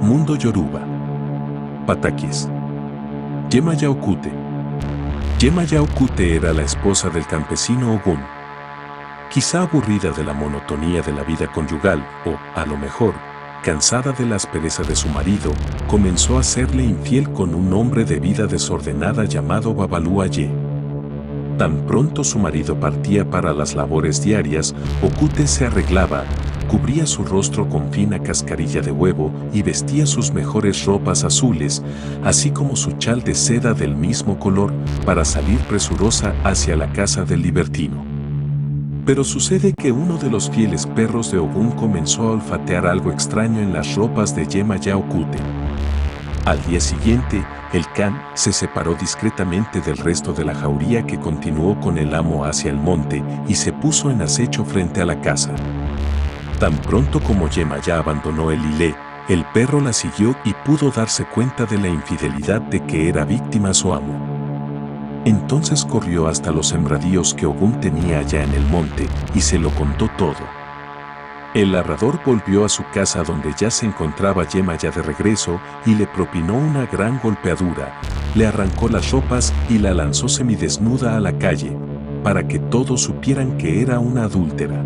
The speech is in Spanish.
Mundo Yoruba. Pataquies. Yema Yaokute. Yema Yaokute era la esposa del campesino Ogún. Quizá aburrida de la monotonía de la vida conyugal o, a lo mejor, cansada de la aspereza de su marido, comenzó a serle infiel con un hombre de vida desordenada llamado Babalúa-Ye. Tan pronto su marido partía para las labores diarias, Okute se arreglaba, cubría su rostro con fina cascarilla de huevo y vestía sus mejores ropas azules, así como su chal de seda del mismo color, para salir presurosa hacia la casa del libertino. Pero sucede que uno de los fieles perros de Ogún comenzó a olfatear algo extraño en las ropas de Yema Yaokute. Al día siguiente, el can se separó discretamente del resto de la jauría que continuó con el amo hacia el monte y se puso en acecho frente a la casa. Tan pronto como Yema ya abandonó el hilé, el perro la siguió y pudo darse cuenta de la infidelidad de que era víctima su amo. Entonces corrió hasta los sembradíos que Ogún tenía allá en el monte y se lo contó todo. El labrador volvió a su casa donde ya se encontraba Yema ya de regreso y le propinó una gran golpeadura, le arrancó las ropas y la lanzó semidesnuda a la calle, para que todos supieran que era una adúltera.